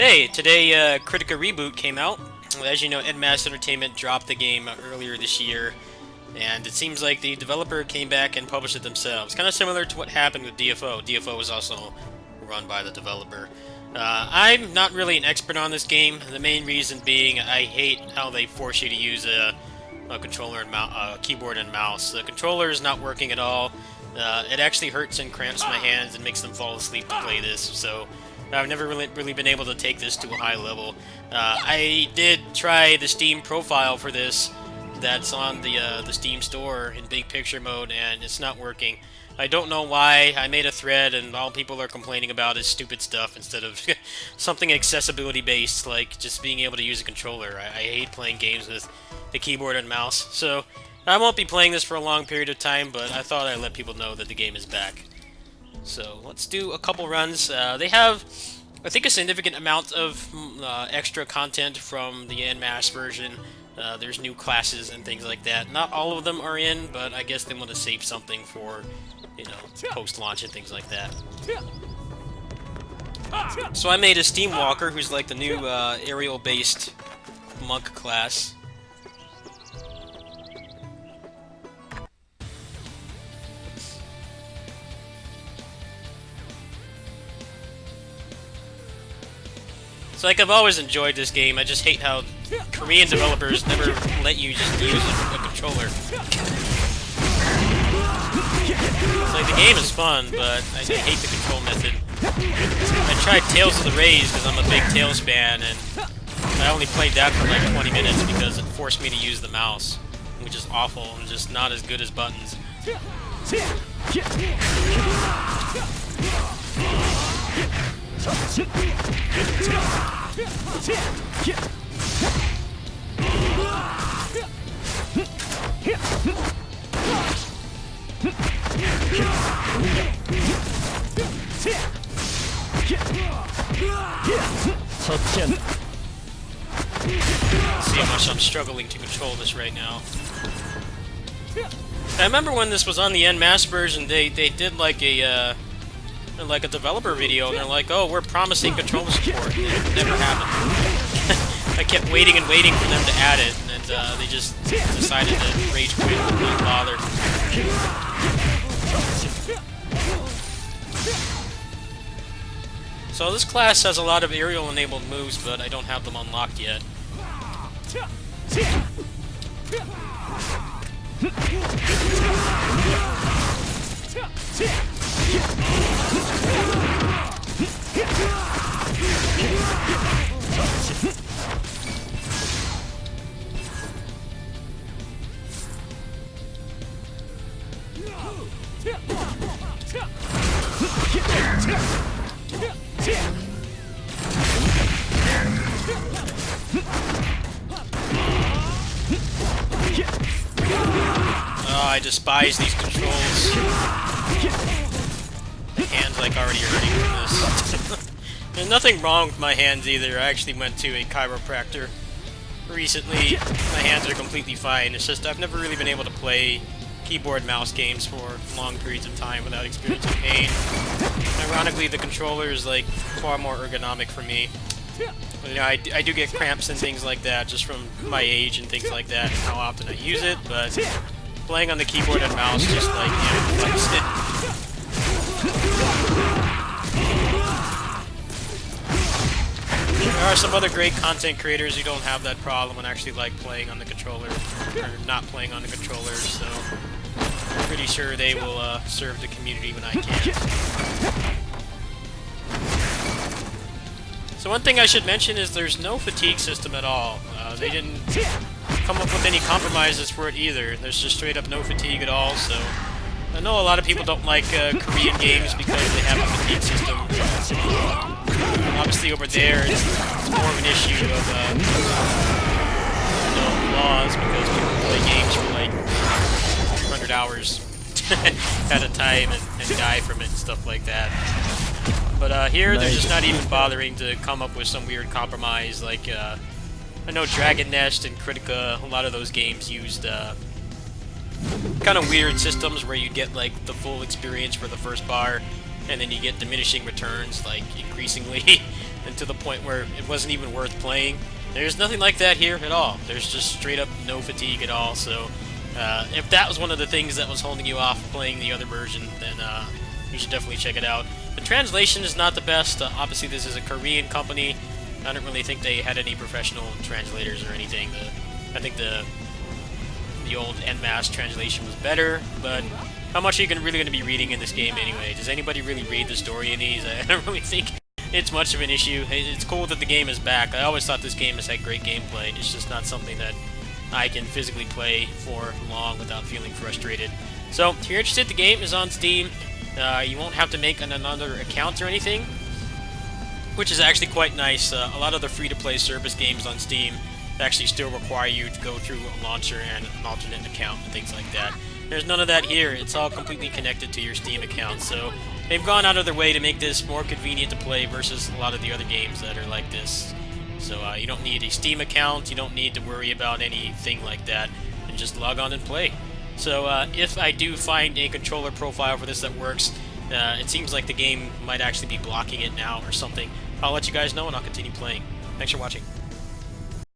Hey, today Kritika REBOOT came out. As you know, Edmass Entertainment dropped the game earlier this year, and it seems like the developer came back and published it themselves. Kind of similar to what happened with DFO. DFO was also run by the developer. I'm not really an expert on this game. The main reason being I hate how they force you to use a controller and keyboard and mouse. The controller is not working at all. It actually hurts and cramps my hands and makes them fall asleep to play this. So I've never really been able to take this to a high level. I did try the Steam profile for this that's on the Steam store in big picture mode, and it's not working. I don't know why. I made a thread, and all people are complaining about is stupid stuff instead of something accessibility based, like just being able to use a controller. I hate playing games with the keyboard and mouse, so I won't be playing this for a long period of time, but I thought I'd let people know that the game is back. So let's do a couple runs. They have, I think, a significant amount of extra content from the en masse version. There's new classes and things like that. Not all of them are in, but I guess they want to save something for, you know, post-launch and things like that. So I made a Steam Walker, who's like the new Ariel-based Muck class. So, like, I've always enjoyed this game. I just hate how Korean developers never let you just use a controller. It's like, the game is fun, but I hate the control method. I tried Tales of the Rays because I'm a big Tales fan, and I only played that for like 20 minutes because it forced me to use the mouse, which is awful and just not as good as buttons. See how much I'm struggling to control this right now. I remember when this was on the en masse version, they did like a developer video, and they're like, "Oh, we're promising controller support." And it never happened. I kept waiting and waiting for them to add it, and they just decided to rage quit and not bother. So this class has a lot of Ariel-enabled moves, but I don't have them unlocked yet. Oh, I despise these controls. My hands like already hurting from this. There's nothing wrong with my hands either. I actually went to a chiropractor recently. My hands are completely fine. It's just I've never really been able to play keyboard mouse games for long periods of time without experiencing pain. Ironically, the controller is like far more ergonomic for me. But, you know, I do get cramps and things like that just from my age and things like that and how often I use it, but playing on the keyboard and mouse just like amplifies it. There are some other great content creators who don't have that problem and actually like playing on the controller, or not playing on the controller, so I'm pretty sure they will serve the community when I can. So one thing I should mention is there's no fatigue system at all. They didn't come up with any compromises for it either. There's just straight up no fatigue at all, so I know a lot of people don't like Korean games because they have a fatigue system. Obviously over there it's more of an issue of laws because people play games for like 100 hours at a time and die from it and stuff like that. But here they're just not even bothering to come up with some weird compromise. Like I know Dragon Nest and Kritika, a lot of those games used kind of weird systems where you get like the full experience for the first bar, and then you get diminishing returns, like increasingly, and to the point where it wasn't even worth playing. There's nothing like that here at all. There's just straight up no fatigue at all. So if that was one of the things that was holding you off playing the other version, then you should definitely check it out. The translation is not the best. Obviously, this is a Korean company. I don't really think they had any professional translators or anything. I think the old en masse translation was better, but how much are you really going to be reading in this game anyway? Does anybody really read the story in these? I don't really think it's much of an issue. It's cool that the game is back. I always thought this game has had great gameplay. It's just not something that I can physically play for long without feeling frustrated. So, if you're interested, the game is on Steam. You won't have to make another account or anything, which is actually quite nice. A lot of the free-to-play service games on Steam actually still require you to go through a launcher and an alternate account and things like that. There's none of that here. It's all completely connected to your Steam account, so they've gone out of their way to make this more convenient to play versus a lot of the other games that are like this. So you don't need a Steam account, you don't need to worry about anything like that, and just log on and play. So if I do find a controller profile for this that works, it seems like the game might actually be blocking it now or something. I'll let you guys know and I'll continue playing. Thanks for watching.